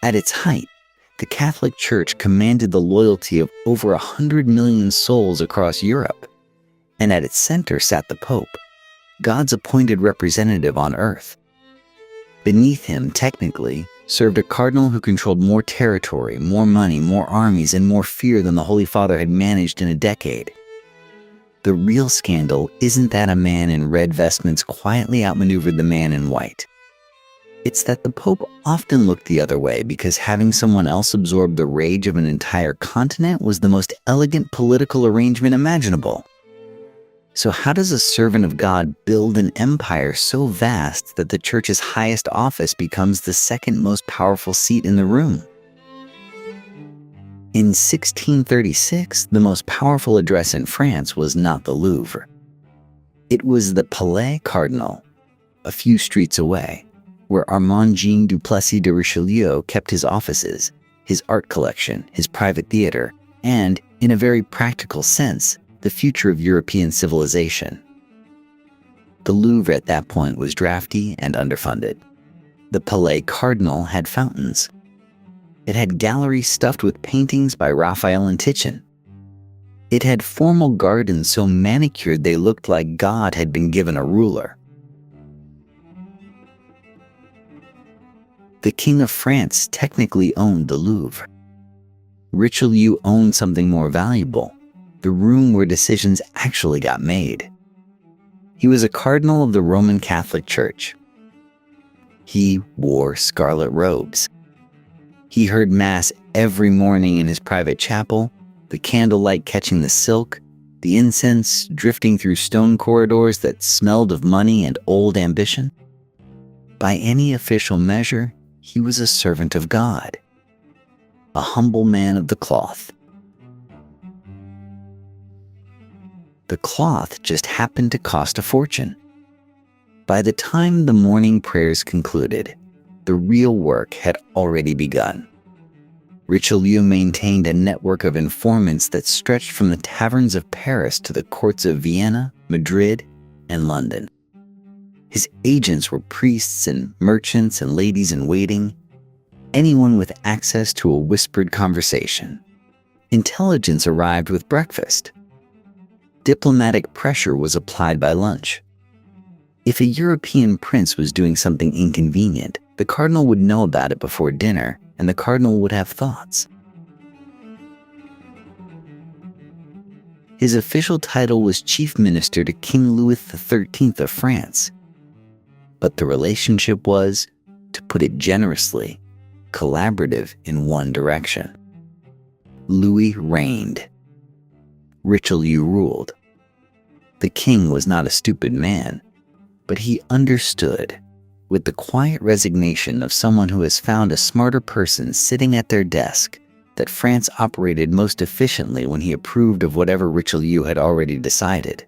At its height, the Catholic Church commanded the loyalty of over 100 million souls across Europe, and at its center sat the Pope, God's appointed representative on earth. Beneath him, technically, served a cardinal who controlled more territory, more money, more armies, and more fear than the Holy Father had managed in a decade. The real scandal isn't that a man in red vestments quietly outmaneuvered the man in white. It's that the Pope often looked the other way because having someone else absorb the rage of an entire continent was the most elegant political arrangement imaginable. So how does a servant of God build an empire so vast that the Church's highest office becomes the second most powerful seat in the room? In 1636, the most powerful address in France was not the Louvre. It was the Palais Cardinal, a few streets away, where Armand-Jean du Plessis de Richelieu kept his offices, his art collection, his private theater, and, in a very practical sense, the future of European civilization. The Louvre at that point was drafty and underfunded. The Palais Cardinal had fountains. It had galleries stuffed with paintings by Raphael and Titian. It had formal gardens so manicured they looked like God had been given a ruler. The King of France technically owned the Louvre. Richelieu owned something more valuable, the room where decisions actually got made. He was a cardinal of the Roman Catholic Church. He wore scarlet robes. He heard Mass every morning in his private chapel, the candlelight catching the silk, the incense drifting through stone corridors that smelled of money and old ambition. By any official measure, he was a servant of God, a humble man of the cloth. The cloth just happened to cost a fortune. By the time the morning prayers concluded, the real work had already begun. Richelieu maintained a network of informants that stretched from the taverns of Paris to the courts of Vienna, Madrid, and London. His agents were priests and merchants and ladies in waiting, anyone with access to a whispered conversation. Intelligence arrived with breakfast. Diplomatic pressure was applied by lunch. If a European prince was doing something inconvenient, the cardinal would know about it before dinner, and the cardinal would have thoughts. His official title was Chief Minister to King Louis XIII of France. But the relationship was, to put it generously, collaborative in one direction. Louis reigned. Richelieu ruled. The king was not a stupid man, but he understood, with the quiet resignation of someone who has found a smarter person sitting at their desk, that France operated most efficiently when he approved of whatever Richelieu had already decided.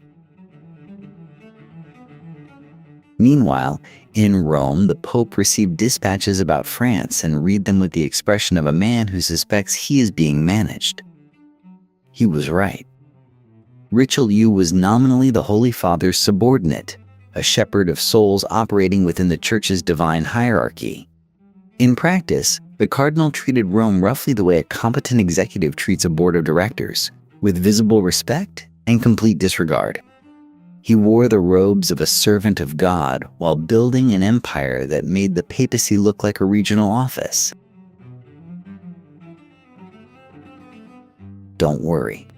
Meanwhile, in Rome, the Pope received dispatches about France and read them with the expression of a man who suspects he is being managed. He was right. Richelieu was nominally the Holy Father's subordinate, a shepherd of souls operating within the Church's divine hierarchy. In practice, the cardinal treated Rome roughly the way a competent executive treats a board of directors, with visible respect and complete disregard. He wore the robes of a servant of God while building an empire that made the papacy look like a regional office. Don't worry.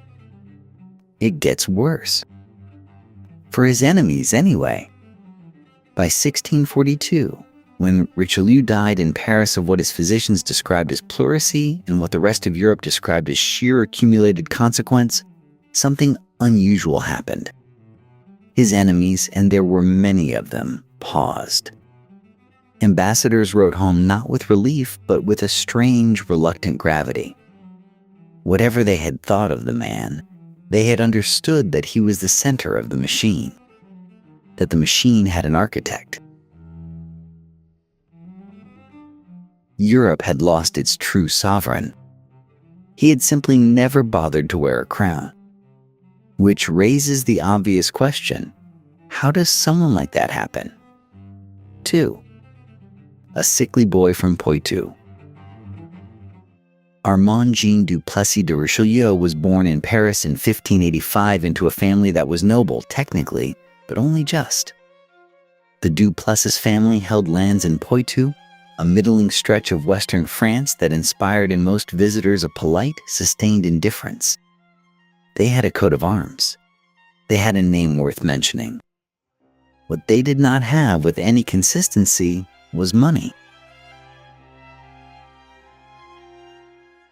It gets worse. For his enemies, anyway. By 1642, when Richelieu died in Paris of what his physicians described as pleurisy and what the rest of Europe described as sheer accumulated consequence, something unusual happened. His enemies, and there were many of them, paused. Ambassadors wrote home not with relief, but with a strange, reluctant gravity. Whatever they had thought of the man, they had understood that he was the center of the machine, that the machine had an architect. Europe had lost its true sovereign. He had simply never bothered to wear a crown. Which raises the obvious question, how does someone like that happen? 2. A sickly boy from Poitou. Armand Jean du Plessis de Richelieu was born in Paris in 1585 into a family that was noble, technically, but only just. The du Plessis family held lands in Poitou, a middling stretch of western France that inspired in most visitors a polite, sustained indifference. They had a coat of arms. They had a name worth mentioning. What they did not have with any consistency was money.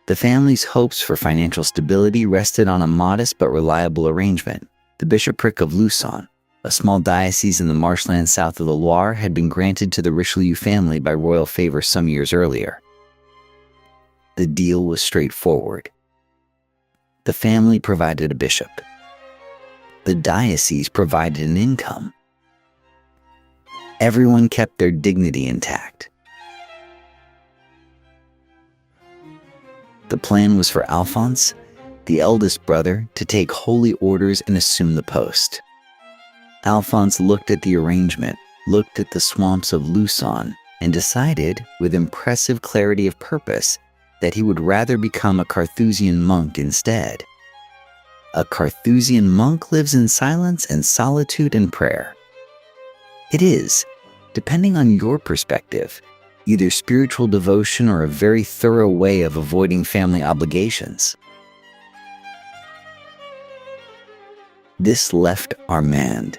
The family's hopes for financial stability rested on a modest but reliable arrangement. The bishopric of Luçon, a small diocese in the marshlands south of the Loire, had been granted to the Richelieu family by royal favor some years earlier. The deal was straightforward. The family provided a bishop. The diocese provided an income. Everyone kept their dignity intact. The plan was for Alphonse, the eldest brother, to take holy orders and assume the post. Alphonse looked at the arrangement, looked at the swamps of Luçon, and decided, with impressive clarity of purpose, that he would rather become a Carthusian monk instead. A Carthusian monk lives in silence and solitude and prayer. It is, depending on your perspective, either spiritual devotion or a very thorough way of avoiding family obligations. This left Armand,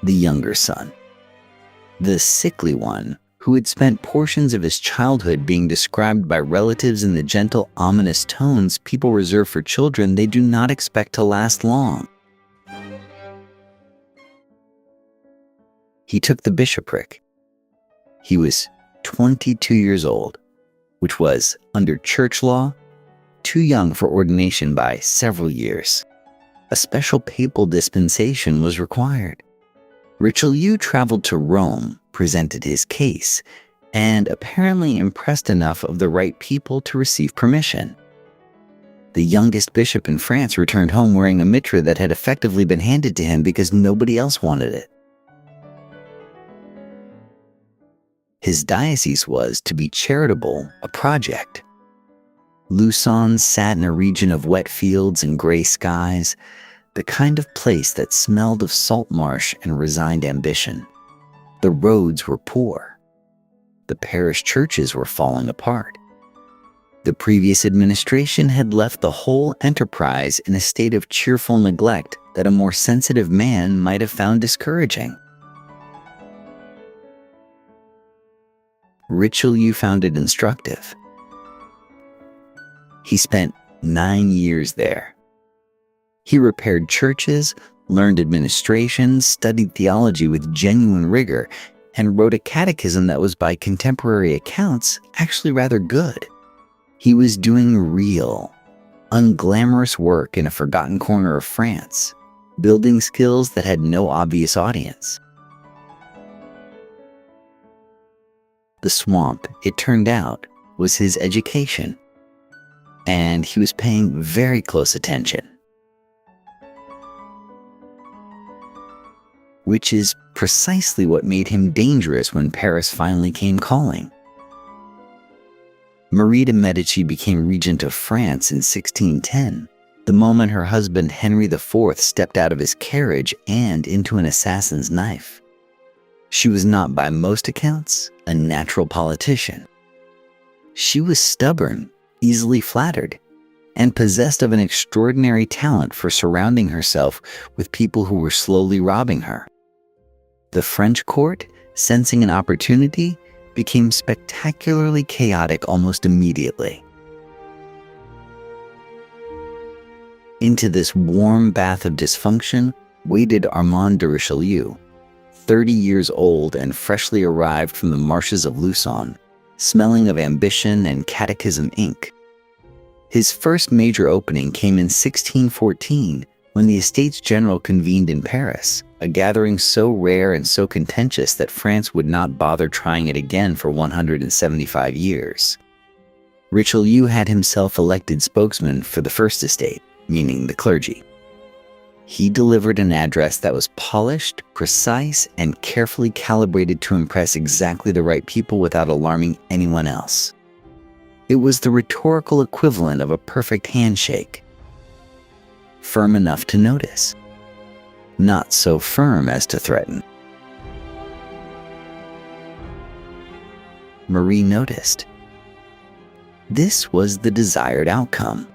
the younger son, the sickly one who had spent portions of his childhood being described by relatives in the gentle, ominous tones people reserve for children they do not expect to last long. He took the bishopric. He was 22 years old, which was, under church law, too young for ordination by several years. A special papal dispensation was required. Richelieu traveled to Rome, presented his case, and apparently impressed enough of the right people to receive permission. The youngest bishop in France returned home wearing a mitre that had effectively been handed to him because nobody else wanted it. His diocese was, to be charitable, a project. Luçon sat in a region of wet fields and gray skies, the kind of place that smelled of salt marsh and resigned ambition. The roads were poor. The parish churches were falling apart. The previous administration had left the whole enterprise in a state of cheerful neglect that a more sensitive man might have found discouraging. Richelieu found it instructive. He spent 9 years there. He repaired churches, learned administration, studied theology with genuine rigor, and wrote a catechism that was, by contemporary accounts, actually rather good. He was doing real, unglamorous work in a forgotten corner of France, building skills that had no obvious audience. The swamp, it turned out, was his education, and he was paying very close attention. Which is precisely what made him dangerous when Paris finally came calling. Marie de Medici became regent of France in 1610, the moment her husband Henry IV stepped out of his carriage and into an assassin's knife. She was not, by most accounts, a natural politician. She was stubborn, easily flattered, and possessed of an extraordinary talent for surrounding herself with people who were slowly robbing her. The French court, sensing an opportunity, became spectacularly chaotic almost immediately. Into this warm bath of dysfunction waded Armand de Richelieu, 30 years old and freshly arrived from the marshes of Luçon, smelling of ambition and catechism ink. His first major opening came in 1614 when the Estates General convened in Paris, a gathering so rare and so contentious that France would not bother trying it again for 175 years. Richelieu had himself elected spokesman for the First Estate, meaning the clergy. He delivered an address that was polished, precise, and carefully calibrated to impress exactly the right people without alarming anyone else. It was the rhetorical equivalent of a perfect handshake. Firm enough to notice, not so firm as to threaten. Marie noticed. This was the desired outcome.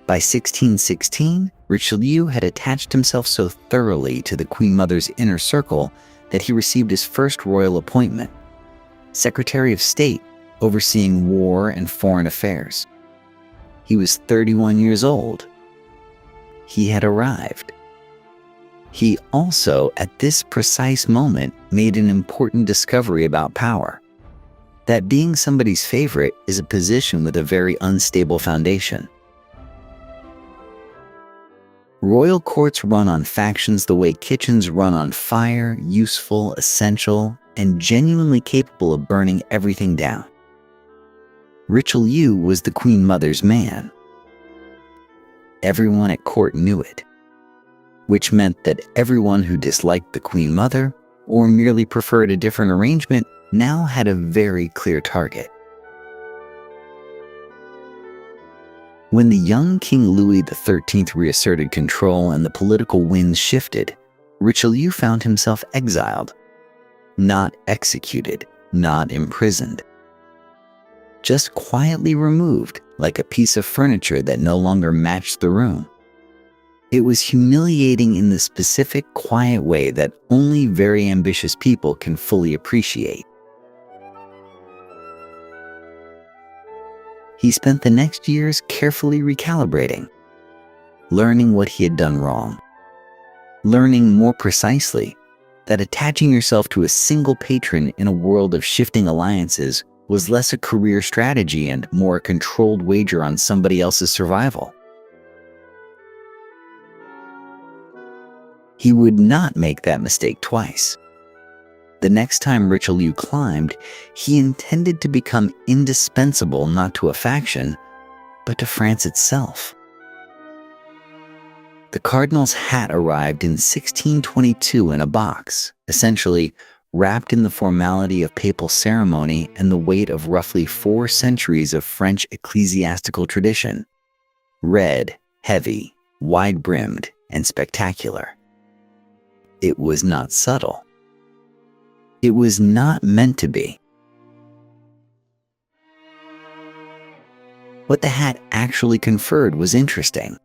By 1616, Richelieu had attached himself so thoroughly to the Queen Mother's inner circle that he received his first royal appointment, Secretary of State, overseeing war and foreign affairs. He was 31 years old. He had arrived. He also, at this precise moment, made an important discovery about power: that being somebody's favorite is a position with a very unstable foundation. Royal courts run on factions the way kitchens run on fire, useful, essential, and genuinely capable of burning everything down. Richelieu was the Queen Mother's man. Everyone at court knew it, which meant that everyone who disliked the Queen Mother or merely preferred a different arrangement now had a very clear target. When the young King Louis XIII reasserted control and the political winds shifted, Richelieu found himself exiled, not executed, not imprisoned, just quietly removed like a piece of furniture that no longer matched the room. It was humiliating in the specific, quiet way that only very ambitious people can fully appreciate. He spent the next years carefully recalibrating, learning what he had done wrong, learning more precisely that attaching yourself to a single patron in a world of shifting alliances was less a career strategy and more a controlled wager on somebody else's survival. He would not make that mistake twice. The next time Richelieu climbed, he intended to become indispensable not to a faction, but to France itself. The cardinal's hat arrived in 1622 in a box, essentially wrapped in the formality of papal ceremony and the weight of roughly 4 centuries of French ecclesiastical tradition. Red, heavy, wide-brimmed, and spectacular. It was not subtle. It was not meant to be. What the hat actually conferred was interesting.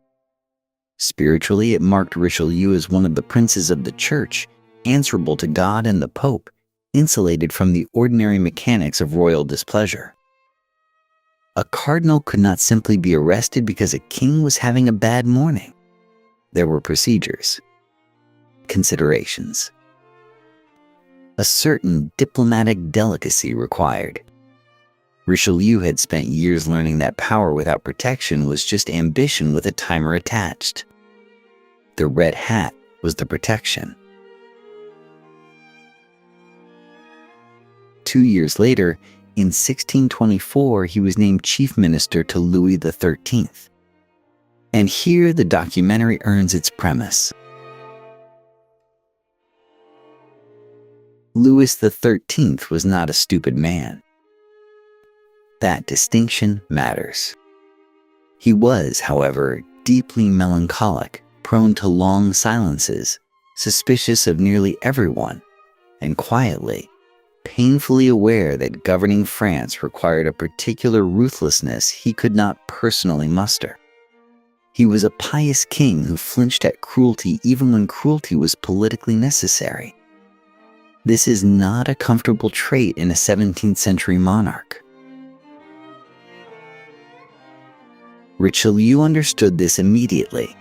Spiritually, it marked Richelieu as one of the princes of the Church, answerable to God and the Pope, insulated from the ordinary mechanics of royal displeasure. A cardinal could not simply be arrested because a king was having a bad morning. There were procedures, considerations, a certain diplomatic delicacy required. Richelieu had spent years learning that power without protection was just ambition with a timer attached. The red hat was the protection. 2 years later, in 1624, he was named chief minister to Louis XIII. And here the documentary earns its premise. Louis XIII was not a stupid man. That distinction matters. He was, however, deeply melancholic, prone to long silences, suspicious of nearly everyone, and quietly, painfully aware that governing France required a particular ruthlessness he could not personally muster. He was a pious king who flinched at cruelty even when cruelty was politically necessary. This is not a comfortable trait in a 17th century monarch. Richelieu understood this immediately.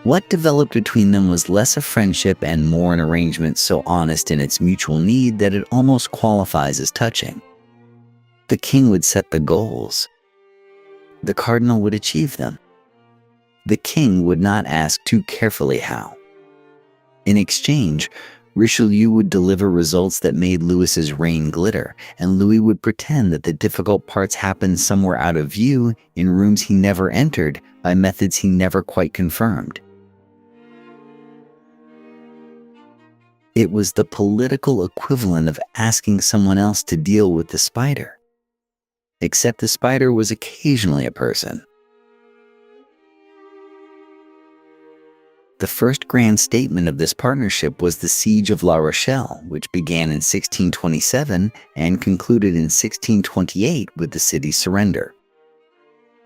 What developed between them was less a friendship and more an arrangement so honest in its mutual need that it almost qualifies as touching. The king would set the goals. The cardinal would achieve them. The king would not ask too carefully how. In exchange, Richelieu would deliver results that made Louis's reign glitter, and Louis would pretend that the difficult parts happened somewhere out of view in rooms he never entered by methods he never quite confirmed. It was the political equivalent of asking someone else to deal with the spider. except the spider was occasionally a person. The first grand statement of this partnership was the Siege of La Rochelle, which began in 1627 and concluded in 1628 with the city's surrender.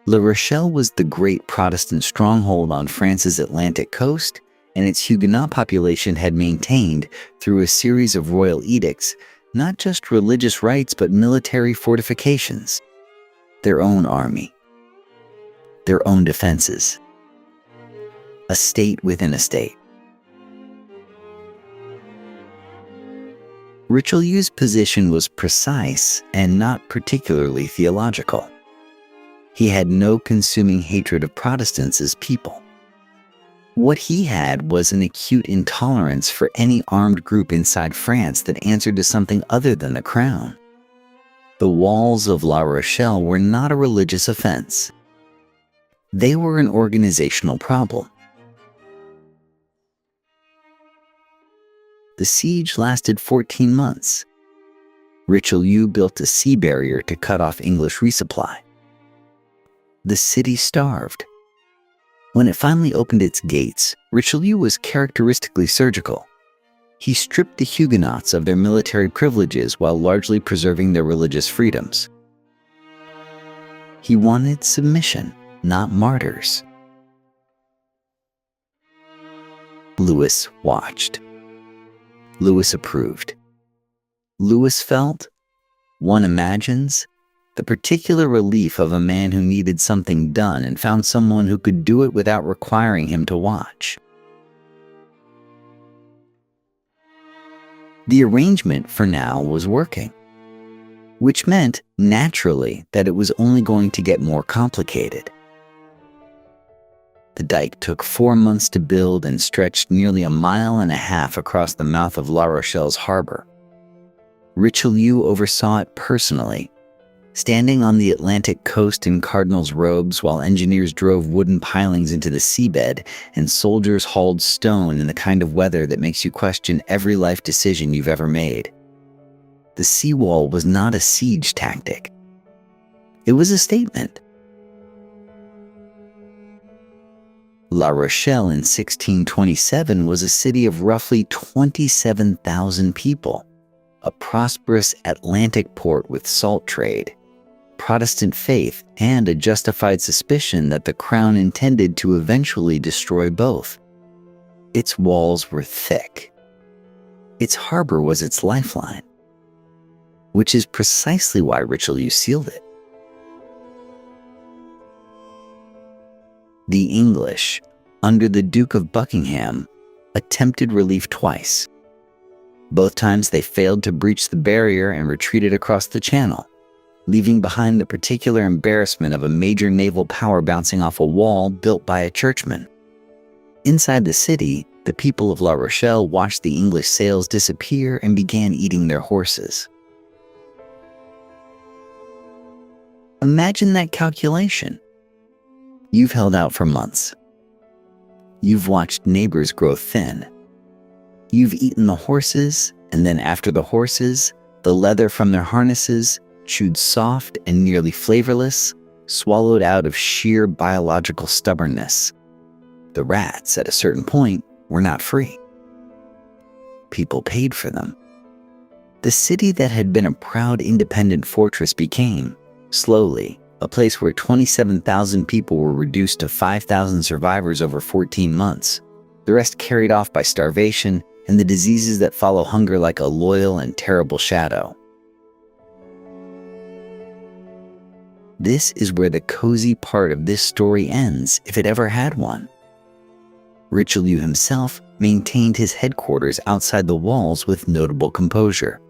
La Rochelle was the great Protestant stronghold on France's Atlantic coast, and its Huguenot population had maintained, through a series of royal edicts, not just religious rights but military fortifications, their own army, their own defenses. A state within a state. Richelieu's position was precise and not particularly theological. He had no consuming hatred of Protestants as people. What he had was an acute intolerance for any armed group inside France that answered to something other than the crown. The walls of La Rochelle were not a religious offense. They were an organizational problem. The siege lasted 14 months. Richelieu built a sea barrier to cut off English resupply. The city starved. When it finally opened its gates, Richelieu was characteristically surgical. He stripped the Huguenots of their military privileges while largely preserving their religious freedoms. He wanted submission, not martyrs. Louis watched. Louis approved. Louis felt, one imagines, the particular relief of a man who needed something done and found someone who could do it without requiring him to watch. The arrangement, for now, was working, which meant, naturally, that it was only going to get more complicated. The dike took 4 months to build and stretched nearly 1.5 miles across the mouth of La Rochelle's harbor. Richelieu oversaw it personally, standing on the Atlantic coast in cardinal's robes while engineers drove wooden pilings into the seabed and soldiers hauled stone in the kind of weather that makes you question every life decision you've ever made. The seawall was not a siege tactic. It was a statement. La Rochelle in 1627 was a city of roughly 27,000 people, a prosperous Atlantic port with salt trade, Protestant faith, and a justified suspicion that the crown intended to eventually destroy both. Its walls were thick. Its harbor was its lifeline, which is precisely why Richelieu sealed it. The English, under the Duke of Buckingham, attempted relief twice. Both times they failed to breach the barrier and retreated across the channel, leaving behind the particular embarrassment of a major naval power bouncing off a wall built by a churchman. Inside the city, the people of La Rochelle watched the English sails disappear and began eating their horses. Imagine that calculation. You've held out for months. You've watched neighbors grow thin. You've eaten the horses, and then after the horses, the leather from their harnesses, chewed soft and nearly flavorless, swallowed out of sheer biological stubbornness. The rats, at a certain point, were not free. People paid for them. The city that had been a proud independent fortress became, slowly, a place where 27,000 people were reduced to 5,000 survivors over 14 months, the rest carried off by starvation and the diseases that follow hunger like a loyal and terrible shadow. This is where the cozy part of this story ends, if it ever had one. Richelieu himself maintained his headquarters outside the walls with notable composure.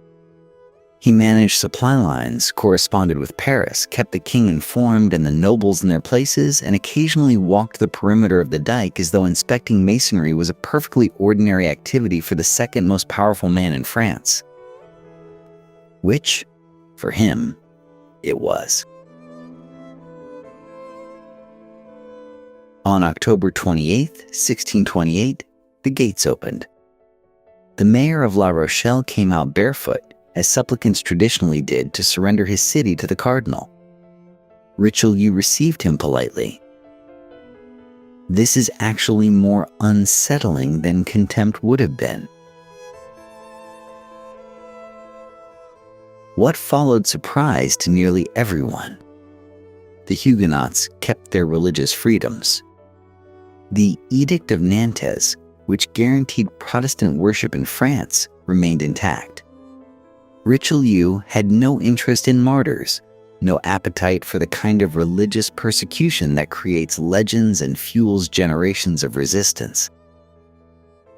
He managed supply lines, corresponded with Paris, kept the king informed and the nobles in their places, and occasionally walked the perimeter of the dike as though inspecting masonry was a perfectly ordinary activity for the second most powerful man in France. Which, for him, it was. On October 28, 1628, the gates opened. The mayor of La Rochelle came out barefoot, as supplicants traditionally did, to surrender his city to the cardinal. Richelieu received him politely. This is actually more unsettling than contempt would have been. What followed surprised to nearly everyone. The Huguenots kept their religious freedoms. The Edict of Nantes, which guaranteed Protestant worship in France, remained intact. Richelieu had no interest in martyrs, no appetite for the kind of religious persecution that creates legends and fuels generations of resistance.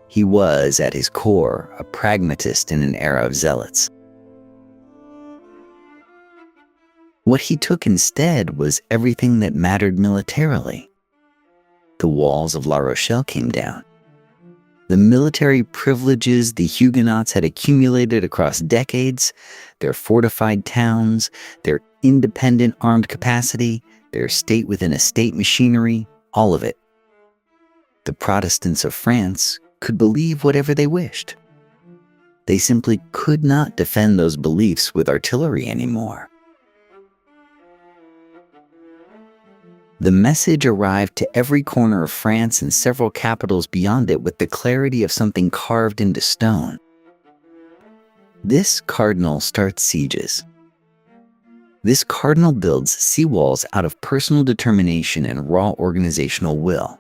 He was, at his core, a pragmatist in an era of zealots. What he took instead was everything that mattered militarily. The walls of La Rochelle came down. The military privileges the Huguenots had accumulated across decades, their fortified towns, their independent armed capacity, their state-within-a-state machinery, all of it. The Protestants of France could believe whatever they wished. They simply could not defend those beliefs with artillery anymore. The message arrived to every corner of France and several capitals beyond it with the clarity of something carved into stone. This cardinal starts sieges. This cardinal builds seawalls out of personal determination and raw organizational will.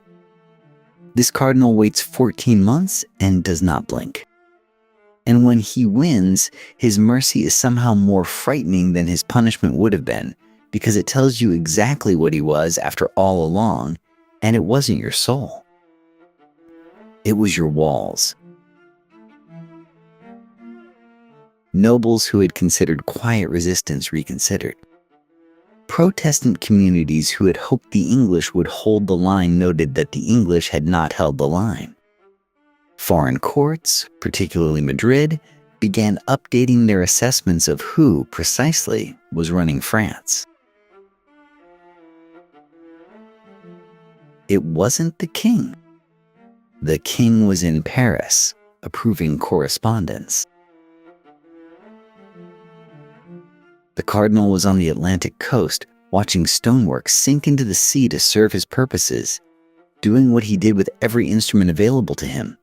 This cardinal waits 14 months and does not blink. And when he wins, his mercy is somehow more frightening than his punishment would have been, because it tells you exactly what he was after all along, and it wasn't your soul. It was your walls. Nobles who had considered quiet resistance reconsidered. Protestant communities who had hoped the English would hold the line noted that the English had not held the line. Foreign courts, particularly Madrid, began updating their assessments of who, precisely, was running France. It wasn't the king. The king was in Paris, approving correspondence. The cardinal was on the Atlantic coast, watching stonework sink into the sea to serve his purposes, doing what he did with every instrument available to him,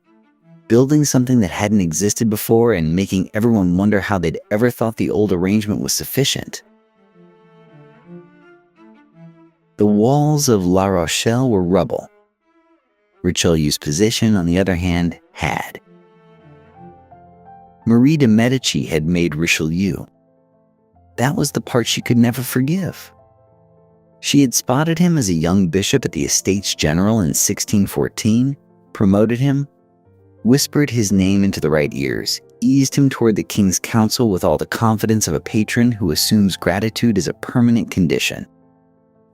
building something that hadn't existed before and making everyone wonder how they'd ever thought the old arrangement was sufficient. The walls of La Rochelle were rubble. Richelieu's position, on the other hand, had. Marie de Medici had made Richelieu. That was the part she could never forgive. She had spotted him as a young bishop at the Estates General in 1614, promoted him, whispered his name into the right ears, eased him toward the king's counsel with all the confidence of a patron who assumes gratitude as a permanent condition.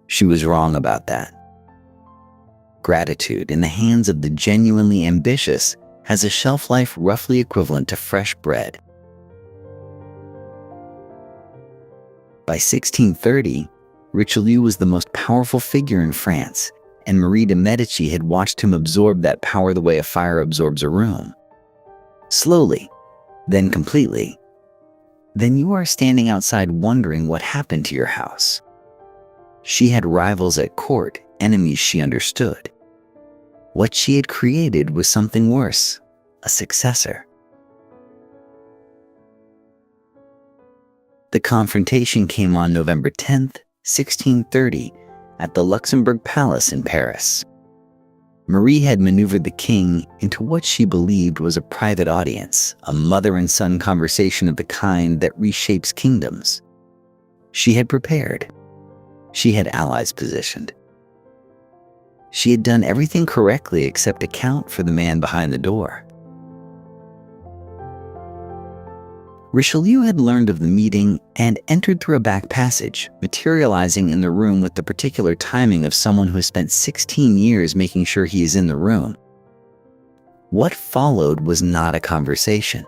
She was wrong about that. Gratitude, in the hands of the genuinely ambitious, has a shelf life roughly equivalent to fresh bread. By 1630, Richelieu was the most powerful figure in France, and Marie de Medici had watched him absorb that power the way a fire absorbs a room. Slowly, then completely. Then you are standing outside wondering what happened to your house. She had rivals at court, enemies she understood. What she had created was something worse, a successor. The confrontation came on November 10th, 1630, at the Luxembourg Palace in Paris. Marie had maneuvered the king into what she believed was a private audience, a mother and son conversation of the kind that reshapes kingdoms. She had prepared. She had allies positioned. She had done everything correctly except account for the man behind the door. Richelieu had learned of the meeting and entered through a back passage, materializing in the room with the particular timing of someone who has spent 16 years making sure he is in the room. What followed was not a conversation.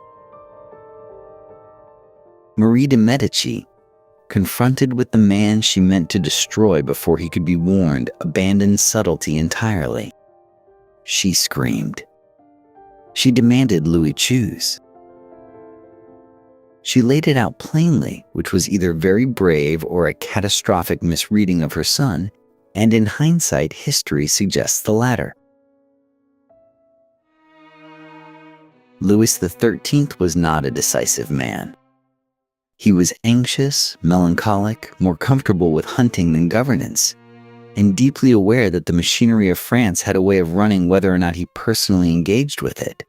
Marie de Medici, confronted with the man she meant to destroy before he could be warned, abandoned subtlety entirely. She screamed. She demanded Louis choose. She laid it out plainly, which was either very brave or a catastrophic misreading of her son, and in hindsight, history suggests the latter. Louis XIII was not a decisive man. He was anxious, melancholic, more comfortable with hunting than governance, and deeply aware that the machinery of France had a way of running whether or not he personally engaged with it.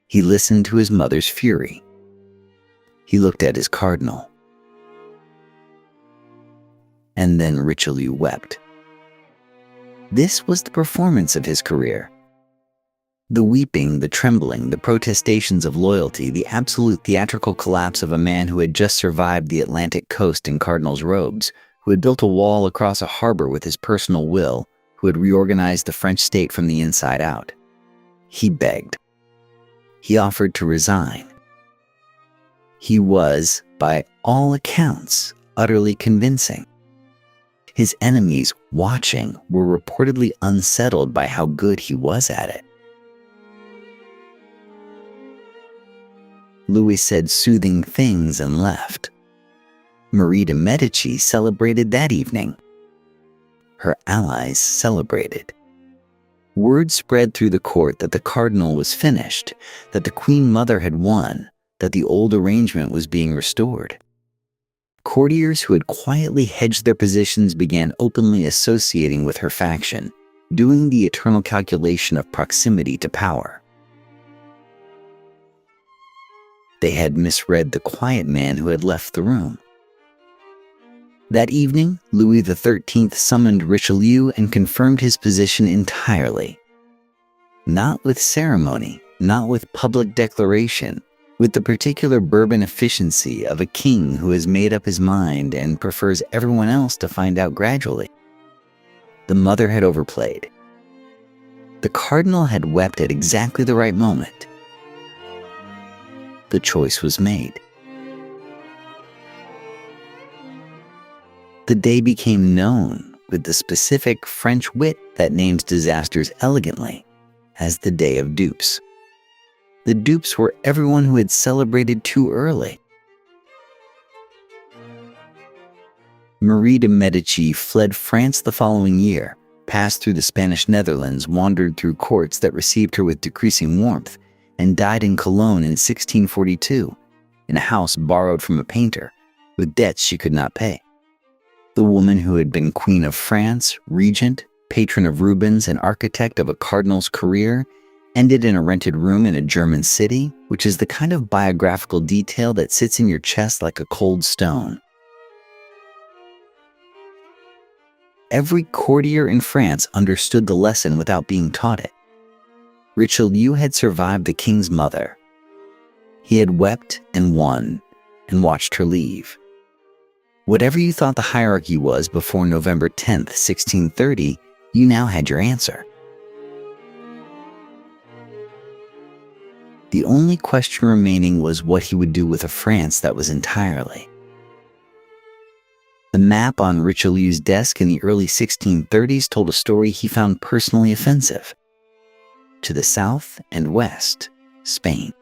He listened to his mother's fury. He looked at his cardinal. And then Richelieu wept. This was the performance of his career. The weeping, the trembling, the protestations of loyalty, the absolute theatrical collapse of a man who had just survived the Atlantic coast in cardinal's robes, who had built a wall across a harbor with his personal will, who had reorganized the French state from the inside out. He begged. He offered to resign. He was, by all accounts, utterly convincing. His enemies, watching, were reportedly unsettled by how good he was at it. Louis said soothing things and left. Marie de' Medici celebrated that evening. Her allies celebrated. Word spread through the court that the cardinal was finished, that the Queen Mother had won, that the old arrangement was being restored. Courtiers who had quietly hedged their positions began openly associating with her faction, doing the eternal calculation of proximity to power. They had misread the quiet man who had left the room. That evening, Louis XIII summoned Richelieu and confirmed his position entirely. Not with ceremony, not with public declaration, with the particular Bourbon efficiency of a king who has made up his mind and prefers everyone else to find out gradually. The mother had overplayed. The cardinal had wept at exactly the right moment. The choice was made. The day became known with the specific French wit that names disasters elegantly as the Day of Dupes. The dupes were everyone who had celebrated too early. Marie de' Medici fled France the following year, passed through the Spanish Netherlands, wandered through courts that received her with decreasing warmth, and died in Cologne in 1642, in a house borrowed from a painter, with debts she could not pay. The woman who had been Queen of France, regent, patron of Rubens, and architect of a cardinal's career, ended in a rented room in a German city, which is the kind of biographical detail that sits in your chest like a cold stone. Every courtier in France understood the lesson without being taught it. Richelieu had survived the king's mother. He had wept and won, and watched her leave. Whatever you thought the hierarchy was before November 10th, 1630, you now had your answer. The only question remaining was what he would do with a France that was entirely. The map on Richelieu's desk in the early 1630s told a story he found personally offensive. To the south and west, Spain.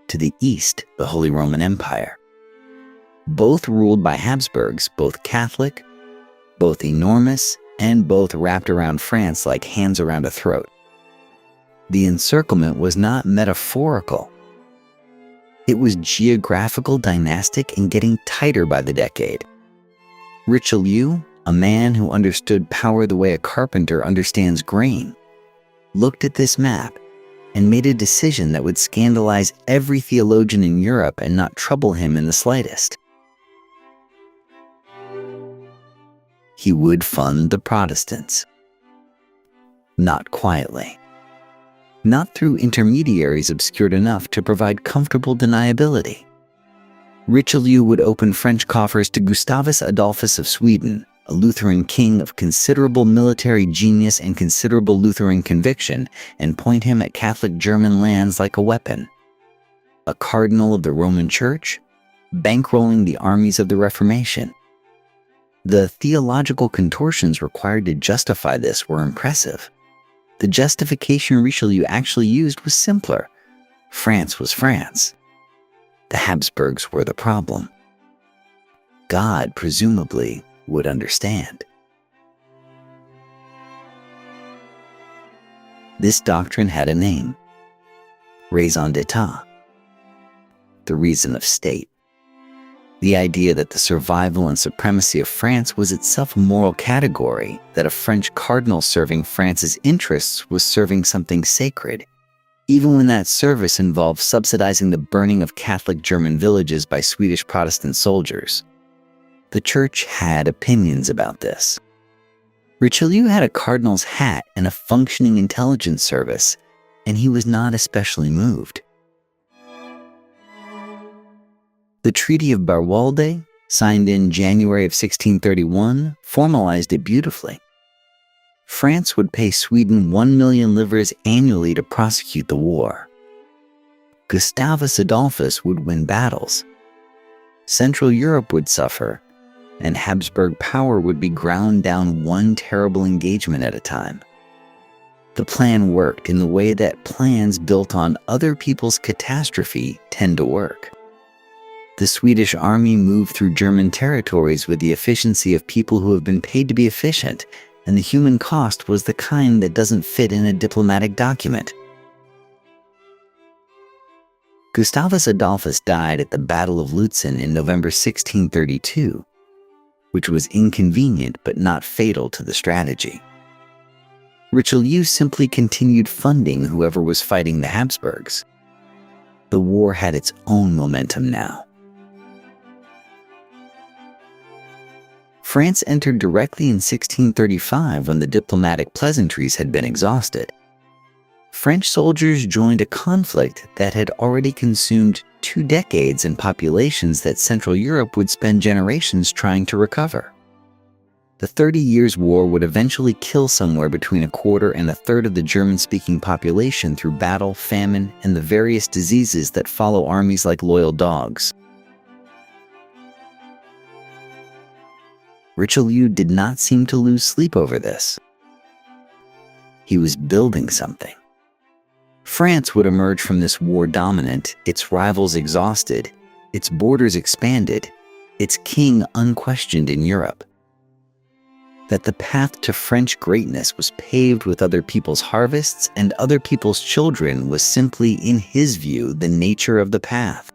To the east, the Holy Roman Empire. Both ruled by Habsburgs, both Catholic, both enormous, and both wrapped around France like hands around a throat. The encirclement was not metaphorical. It was geographical, dynastic, and getting tighter by the decade. Richelieu, a man who understood power the way a carpenter understands grain, looked at this map and made a decision that would scandalize every theologian in Europe and not trouble him in the slightest. He would fund the Protestants. Not quietly. Not through intermediaries obscured enough to provide comfortable deniability. Richelieu would open French coffers to Gustavus Adolphus of Sweden, a Lutheran king of considerable military genius and considerable Lutheran conviction, and point him at Catholic German lands like a weapon. A cardinal of the Roman Church, bankrolling the armies of the Reformation. The theological contortions required to justify this were impressive. The justification Richelieu actually used was simpler. France was France. The Habsburgs were the problem. God, presumably, would understand. This doctrine had a name: raison d'etat, the reason of state. The idea that the survival and supremacy of France was itself a moral category, that a French cardinal serving France's interests was serving something sacred, even when that service involved subsidizing the burning of Catholic German villages by Swedish Protestant soldiers. The church had opinions about this. Richelieu had a cardinal's hat and a functioning intelligence service, and he was not especially moved. The Treaty of Bärwalde, signed in January of 1631, formalized it beautifully. France would pay Sweden 1 million livres annually to prosecute the war. Gustavus Adolphus would win battles. Central Europe would suffer, and Habsburg power would be ground down one terrible engagement at a time. The plan worked in the way that plans built on other people's catastrophe tend to work. The Swedish army moved through German territories with the efficiency of people who have been paid to be efficient, and the human cost was the kind that doesn't fit in a diplomatic document. Gustavus Adolphus died at the Battle of Lutzen in November 1632, which was inconvenient but not fatal to the strategy. Richelieu simply continued funding whoever was fighting the Habsburgs. The war had its own momentum now. France entered directly in 1635 when the diplomatic pleasantries had been exhausted. French soldiers joined a conflict that had already consumed 2 decades and populations that Central Europe would spend generations trying to recover. The 30 Years' War would eventually kill somewhere between 1/4 and 1/3 of the German-speaking population through battle, famine, and the various diseases that follow armies like loyal dogs. Richelieu did not seem to lose sleep over this. He was building something. France would emerge from this war dominant, its rivals exhausted, its borders expanded, its king unquestioned in Europe. That the path to French greatness was paved with other people's harvests and other people's children was simply, in his view, the nature of the path.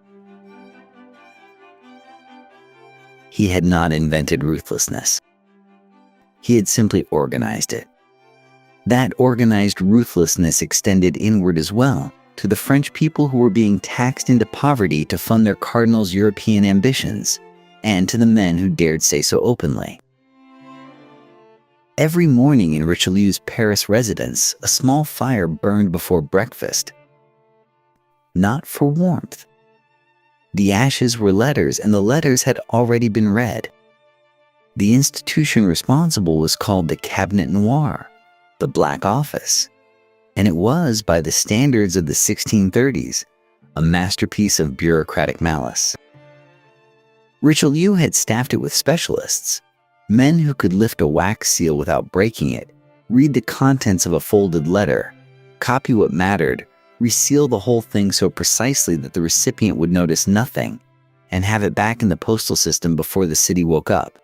He had not invented ruthlessness. He had simply organized it. That organized ruthlessness extended inward as well, to the French people who were being taxed into poverty to fund their cardinal's European ambitions, and to the men who dared say so openly. Every morning in Richelieu's Paris residence, a small fire burned before breakfast. Not for warmth. The ashes were letters, and the letters had already been read. The institution responsible was called the Cabinet Noir, the Black Office, and it was, by the standards of the 1630s, a masterpiece of bureaucratic malice. Richelieu had staffed it with specialists, men who could lift a wax seal without breaking it, read the contents of a folded letter, copy what mattered, reseal the whole thing so precisely that the recipient would notice nothing, and have it back in the postal system before the city woke up.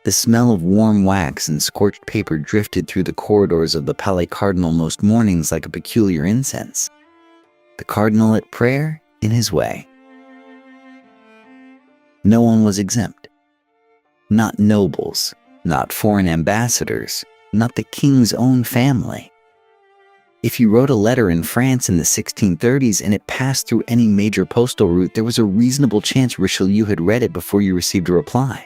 The smell of warm wax and scorched paper drifted through the corridors of the Palais Cardinal most mornings like a peculiar incense. The cardinal at prayer in his way. No one was exempt. Not nobles, not foreign ambassadors, not the king's own family. If you wrote a letter in France in the 1630s and it passed through any major postal route, there was a reasonable chance Richelieu had read it before you received a reply.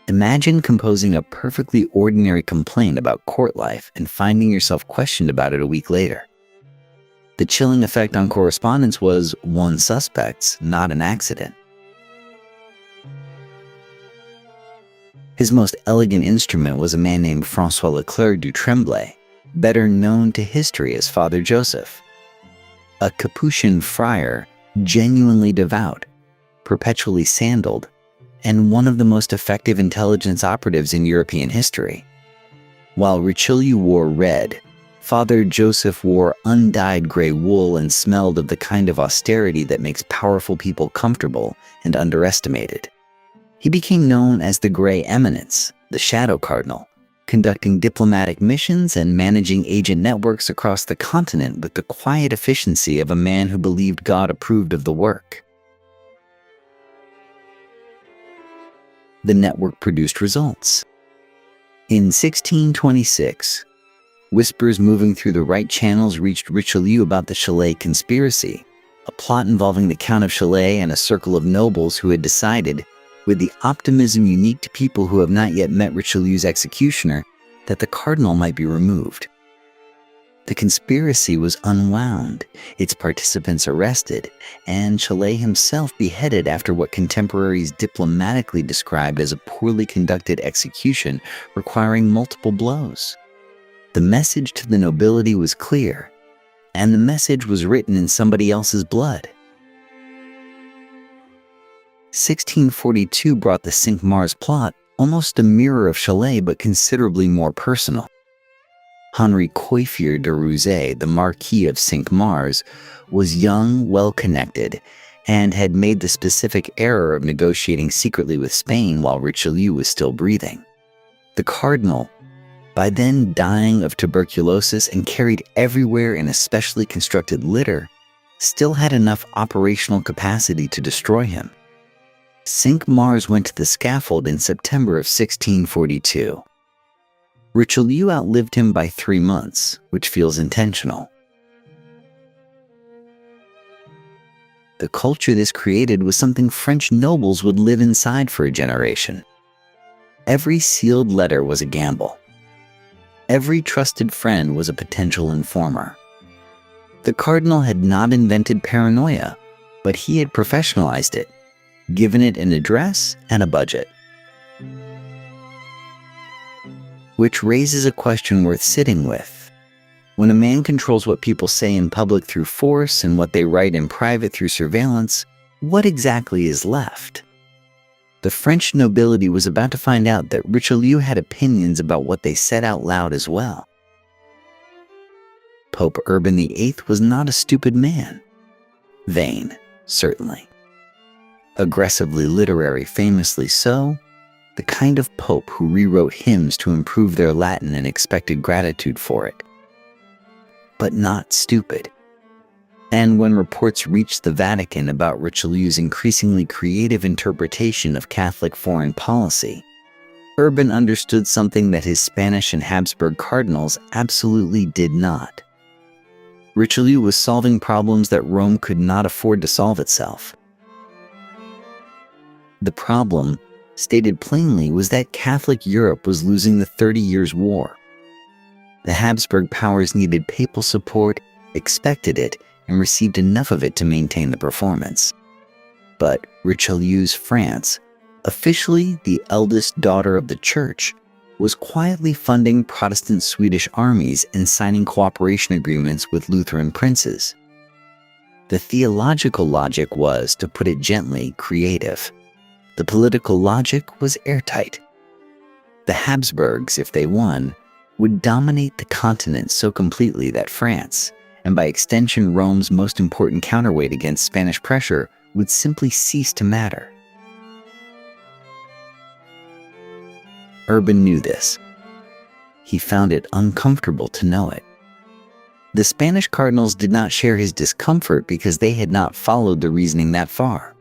Imagine composing a perfectly ordinary complaint about court life and finding yourself questioned about it a week later. The chilling effect on correspondence was one suspect's, not an accident. His most elegant instrument was a man named François Leclerc du Tremblay, better known to history as Father Joseph. A Capuchin friar, genuinely devout, perpetually sandaled, and one of the most effective intelligence operatives in European history. While Richelieu wore red, Father Joseph wore undyed gray wool and smelled of the kind of austerity that makes powerful people comfortable and underestimated. He became known as the Gray Eminence, the Shadow Cardinal, conducting diplomatic missions and managing agent networks across the continent with the quiet efficiency of a man who believed God approved of the work. The network produced results. In 1626, whispers moving through the right channels reached Richelieu about the Chalais conspiracy, a plot involving the Count of Chalais and a circle of nobles who had decided, with the optimism unique to people who have not yet met Richelieu's executioner, that the cardinal might be removed. The conspiracy was unwound, its participants arrested, and Chalais himself beheaded after what contemporaries diplomatically described as a poorly conducted execution requiring multiple blows. The message to the nobility was clear, and the message was written in somebody else's blood. 1642 brought the Cinq-Mars plot, almost a mirror of Chalais but considerably more personal. Henri Coiffier de Rouzet, the Marquis of Cinq-Mars, was young, well-connected, and had made the specific error of negotiating secretly with Spain while Richelieu was still breathing. The cardinal, by then dying of tuberculosis and carried everywhere in a specially constructed litter, still had enough operational capacity to destroy him. Cinq-Mars went to the scaffold in September of 1642. Richelieu outlived him by 3 months, which feels intentional. The culture this created was something French nobles would live inside for a generation. Every sealed letter was a gamble. Every trusted friend was a potential informer. The cardinal had not invented paranoia, but he had professionalized it, given it an address and a budget. Which raises a question worth sitting with. When a man controls what people say in public through force and what they write in private through surveillance, what exactly is left? The French nobility was about to find out that Richelieu had opinions about what they said out loud as well. Pope Urban VIII was not a stupid man. Vain, certainly. Aggressively literary, famously so, the kind of pope who rewrote hymns to improve their Latin and expected gratitude for it. But not stupid. And when reports reached the Vatican about Richelieu's increasingly creative interpretation of Catholic foreign policy, Urban understood something that his Spanish and Habsburg cardinals absolutely did not. Richelieu was solving problems that Rome could not afford to solve itself. The problem, stated plainly, was that Catholic Europe was losing the 30 Years' War. The Habsburg powers needed papal support, expected it, and received enough of it to maintain the performance. But Richelieu's France, officially the eldest daughter of the Church, was quietly funding Protestant Swedish armies and signing cooperation agreements with Lutheran princes. The theological logic was, to put it gently, creative. The political logic was airtight. The Habsburgs, if they won, would dominate the continent so completely that France, and by extension Rome's most important counterweight against Spanish pressure, would simply cease to matter. Urban knew this. He found it uncomfortable to know it. The Spanish cardinals did not share his discomfort because they had not followed the reasoning that far.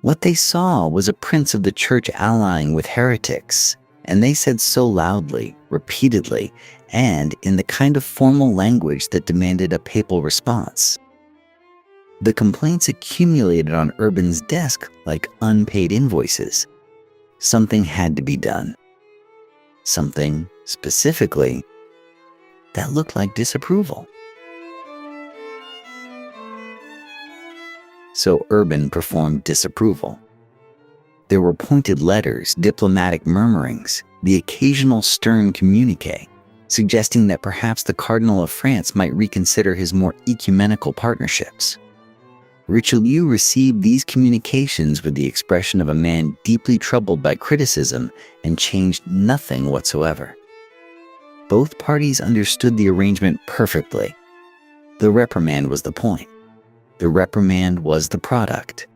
What they saw was a prince of the church allying with heretics, and they said so loudly, repeatedly, and in the kind of formal language that demanded a papal response. The complaints accumulated on Urban's desk like unpaid invoices. Something had to be done. Something, specifically, that looked like disapproval. So Urban performed disapproval. There were pointed letters, diplomatic murmurings, the occasional stern communique, suggesting that perhaps the Cardinal of France might reconsider his more ecumenical partnerships. Richelieu received these communications with the expression of a man deeply troubled by criticism and changed nothing whatsoever. Both parties understood the arrangement perfectly. The reprimand was the point. The reprimand was the product.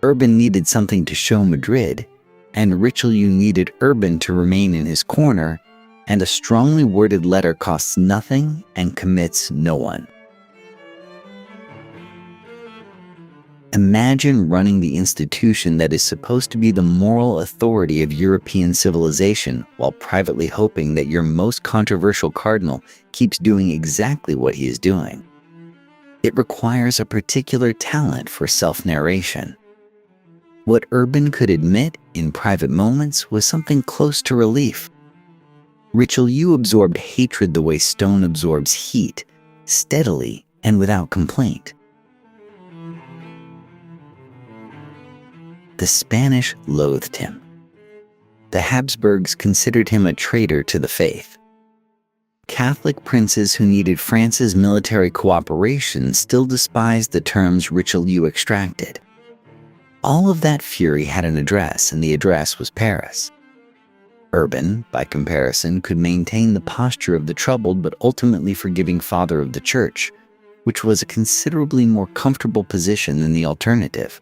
Urban needed something to show Madrid, and Richelieu needed Urban to remain in his corner, and a strongly worded letter costs nothing and commits no one. Imagine running the institution that is supposed to be the moral authority of European civilization while privately hoping that your most controversial cardinal keeps doing exactly what he is doing. It requires a particular talent for self-narration. What Urban could admit in private moments was something close to relief. Richelieu absorbed hatred the way stone absorbs heat, steadily and without complaint. The Spanish loathed him. The Habsburgs considered him a traitor to the faith. Catholic princes who needed France's military cooperation still despised the terms Richelieu extracted. All of that fury had an address, and the address was Paris. Urban, by comparison, could maintain the posture of the troubled but ultimately forgiving father of the church, which was a considerably more comfortable position than the alternative.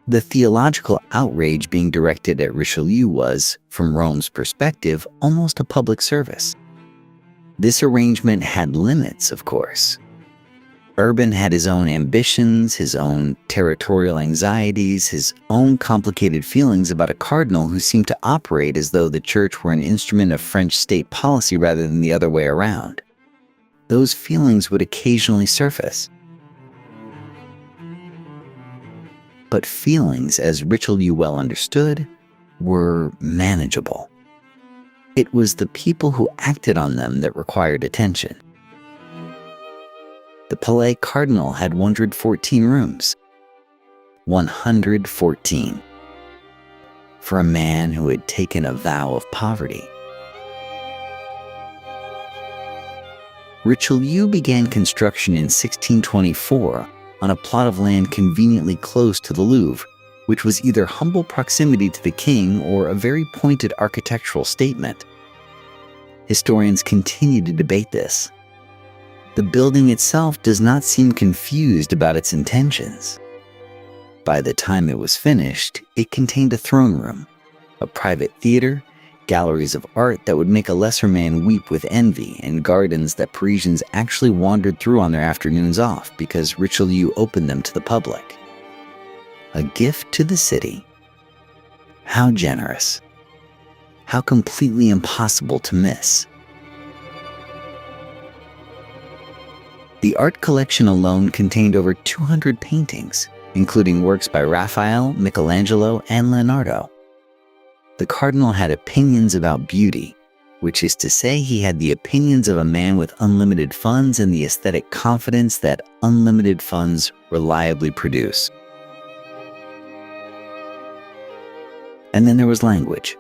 The theological outrage being directed at Richelieu was, from Rome's perspective, almost a public service. This arrangement had limits, of course. Urban had his own ambitions, his own territorial anxieties, his own complicated feelings about a cardinal who seemed to operate as though the church were an instrument of French state policy rather than the other way around. Those feelings would occasionally surface. But feelings, as Richelieu well understood, were manageable. It was the people who acted on them that required attention. The Palais Cardinal had 114 rooms. 114. For a man who had taken a vow of poverty. Richelieu began construction in 1624 on a plot of land conveniently close to the Louvre, which was either humble proximity to the king or a very pointed architectural statement. Historians continue to debate this. The building itself does not seem confused about its intentions. By the time it was finished, it contained a throne room, a private theater, galleries of art that would make a lesser man weep with envy, and gardens that Parisians actually wandered through on their afternoons off because Richelieu opened them to the public. A gift to the city. How generous. How completely impossible to miss. The art collection alone contained over 200 paintings, including works by Raphael, Michelangelo, and Leonardo. The cardinal had opinions about beauty, which is to say he had the opinions of a man with unlimited funds and the aesthetic confidence that unlimited funds reliably produce. And then there was language.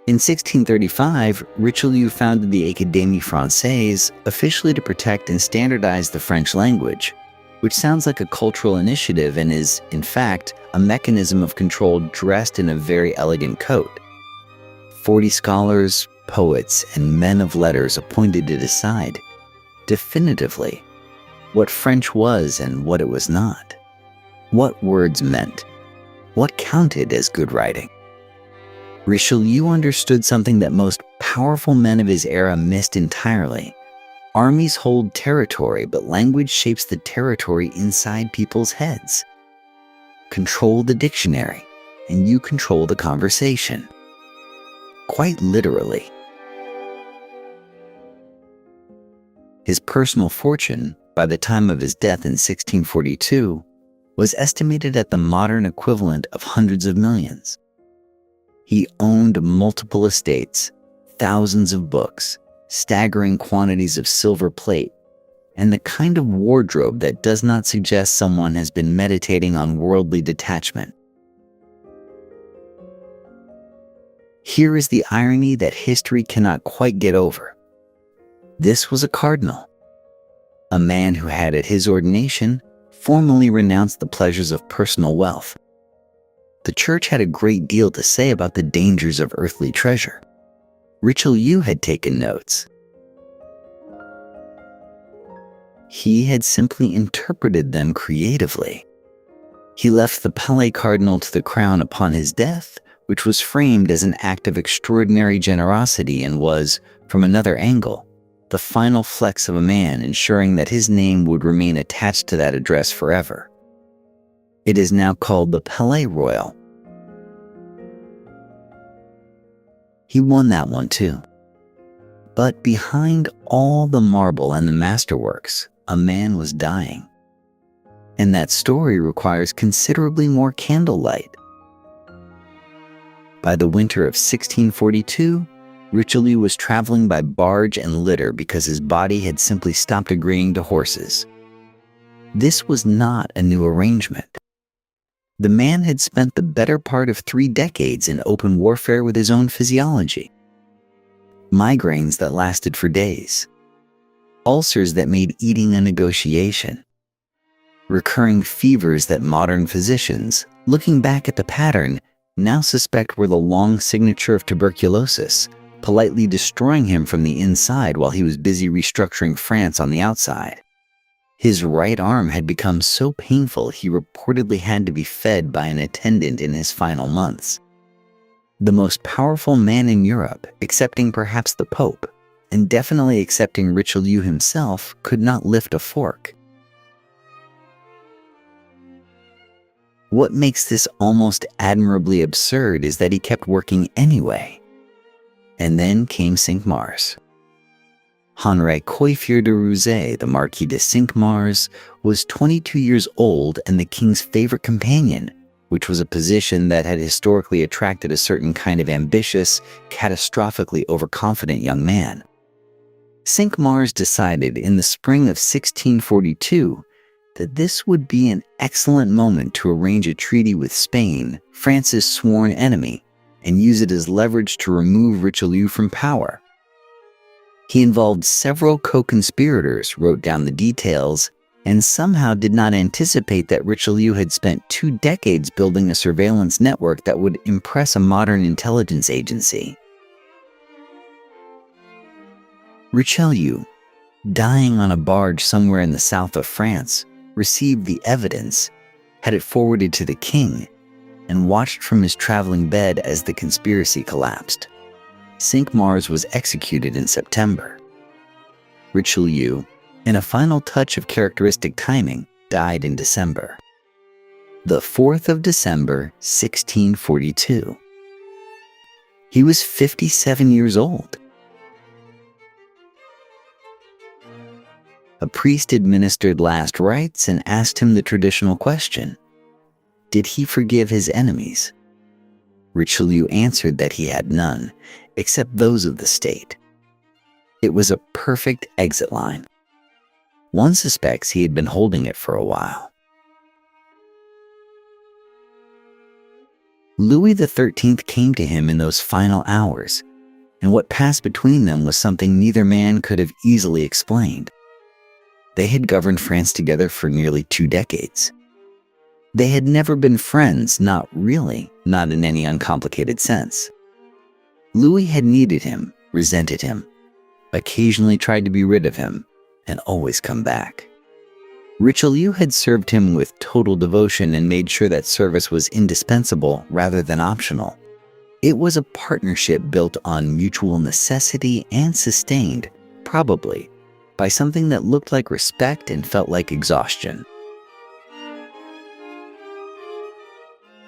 In 1635, Richelieu founded the Académie Française, officially to protect and standardize the French language, which sounds like a cultural initiative and is, in fact, a mechanism of control dressed in a very elegant coat. 40 scholars, poets, and men of letters appointed to decide, definitively, what French was and what it was not, what words meant, what counted as good writing. Richelieu understood something that most powerful men of his era missed entirely. Armies hold territory, but language shapes the territory inside people's heads. Control the dictionary, and you control the conversation. Quite literally. His personal fortune, by the time of his death in 1642, was estimated at the modern equivalent of hundreds of millions. He owned multiple estates, thousands of books, staggering quantities of silver plate, and the kind of wardrobe that does not suggest someone has been meditating on worldly detachment. Here is the irony that history cannot quite get over. This was a cardinal, a man who had at his ordination formally renounced the pleasures of personal wealth. The the church had a great deal to say about the dangers of earthly treasure. Richelieu had taken notes. He had simply interpreted them creatively. He left the Palais Cardinal to the crown upon his death, which was framed as an act of extraordinary generosity and was, from another angle, the final flex of a man ensuring that his name would remain attached to that address forever. It is now called the Palais Royal. He won that one too. But behind all the marble and the masterworks, a man was dying. And that story requires considerably more candlelight. By the winter of 1642, Richelieu was traveling by barge and litter because his body had simply stopped agreeing to horses. This was not a new arrangement. The man had spent the better part of 3 decades in open warfare with his own physiology. Migraines that lasted for days. Ulcers that made eating a negotiation. Recurring fevers that modern physicians, looking back at the pattern, now suspect were the long signature of tuberculosis, politely destroying him from the inside while he was busy restructuring France on the outside. His right arm had become so painful he reportedly had to be fed by an attendant in his final months. The most powerful man in Europe, excepting perhaps the Pope, and definitely excepting Richelieu himself, could not lift a fork. What makes this almost admirably absurd is that he kept working anyway. And then came Cinq-Mars. Henri Coiffier de Rouzet, the Marquis de Cinq-Mars, was 22 years old and the king's favorite companion, which was a position that had historically attracted a certain kind of ambitious, catastrophically overconfident young man. Cinq-Mars decided in the spring of 1642 that this would be an excellent moment to arrange a treaty with Spain, France's sworn enemy, and use it as leverage to remove Richelieu from power. He involved several co-conspirators, wrote down the details, and somehow did not anticipate that Richelieu had spent 2 decades building a surveillance network that would impress a modern intelligence agency. Richelieu, dying on a barge somewhere in the south of France, received the evidence, had it forwarded to the king, and watched from his traveling bed as the conspiracy collapsed. Cinq-Mars was executed in September. Richelieu, in a final touch of characteristic timing, died in December. The 4th of December, 1642. He was 57 years old. A priest administered last rites and asked him the traditional question: did he forgive his enemies? Richelieu answered that he had none, except those of the state. It was a perfect exit line. One suspects he had been holding it for a while. Louis XIII came to him in those final hours, and what passed between them was something neither man could have easily explained. They had governed France together for nearly 2 decades. They had never been friends, not really, not in any uncomplicated sense. Louis had needed him, resented him, occasionally tried to be rid of him, and always come back. Richelieu had served him with total devotion and made sure that service was indispensable rather than optional. It was a partnership built on mutual necessity and sustained, probably, by something that looked like respect and felt like exhaustion.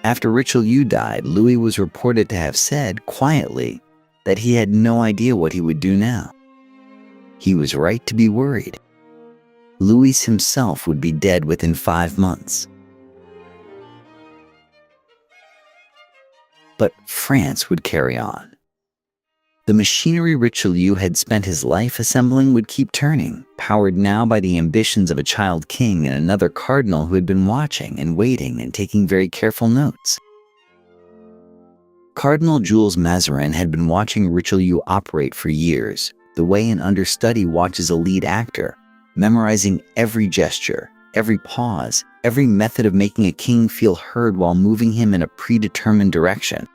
After Richelieu died, Louis was reported to have said, quietly, that he had no idea what he would do now. He was right to be worried. Louis himself would be dead within 5 months. But France would carry on. The machinery Richelieu had spent his life assembling would keep turning, powered now by the ambitions of a child king and another cardinal who had been watching and waiting and taking very careful notes. Cardinal Jules Mazarin had been watching Richelieu operate for years, the way an understudy watches a lead actor, memorizing every gesture, every pause, every method of making a king feel heard while moving him in a predetermined direction.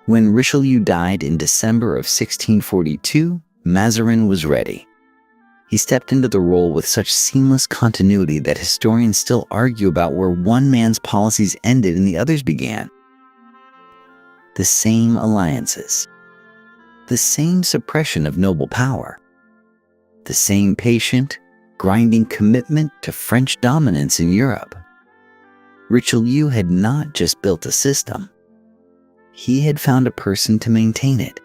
When Richelieu died in December of 1642, Mazarin was ready. He stepped into the role with such seamless continuity that historians still argue about where one man's policies ended and the other's began. The same alliances, the same suppression of noble power, the same patient, grinding commitment to French dominance in Europe. Richelieu had not just built a system, he had found a person to maintain it.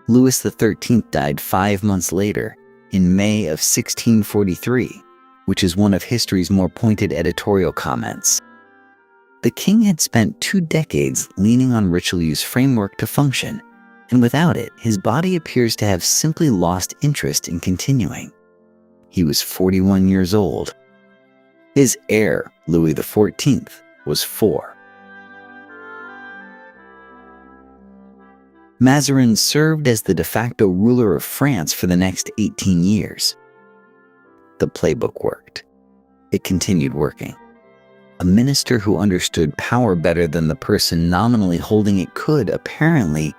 Louis XIII died 5 months later, in May of 1643, which is one of history's more pointed editorial comments. The king had spent 2 decades leaning on Richelieu's framework to function, and without it, his body appears to have simply lost interest in continuing. He was 41 years old. His heir, Louis XIV, was 4. Mazarin served as the de facto ruler of France for the next 18 years. The playbook worked. It continued working. A minister who understood power better than the person nominally holding it could, apparently,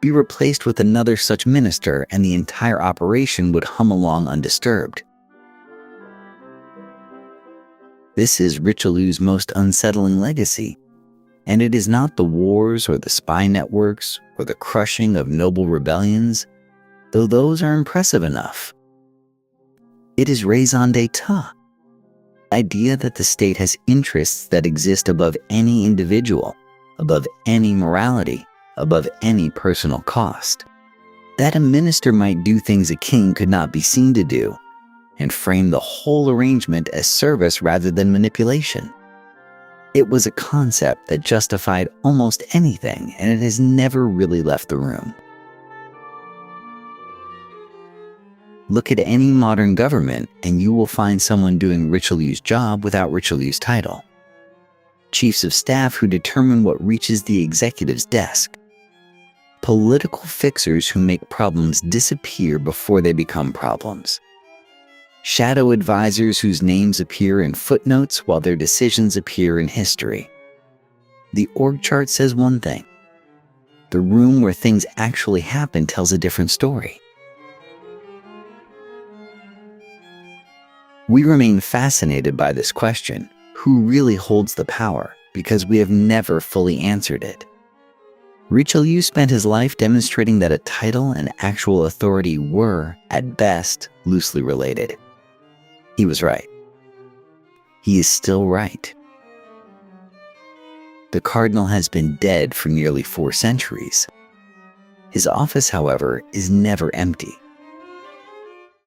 be replaced with another such minister, and the entire operation would hum along undisturbed. This is Richelieu's most unsettling legacy, and it is not the wars or the spy networks or the crushing of noble rebellions, though those are impressive enough. It is raison d'etat, the idea that the state has interests that exist above any individual, above any morality, above any personal cost. That a minister might do things a king could not be seen to do, and frame the whole arrangement as service rather than manipulation. It was a concept that justified almost anything, and it has never really left the room. Look at any modern government, and you will find someone doing Richelieu's job without Richelieu's title. Chiefs of staff who determine what reaches the executive's desk. Political fixers who make problems disappear before they become problems. Shadow advisors whose names appear in footnotes while their decisions appear in history. The org chart says one thing. The room where things actually happen tells a different story. We remain fascinated by this question, who really holds the power, because we have never fully answered it. Richelieu spent his life demonstrating that a title and actual authority were, at best, loosely related. He was right. He is still right. The cardinal has been dead for nearly 4 centuries. His office, however, is never empty.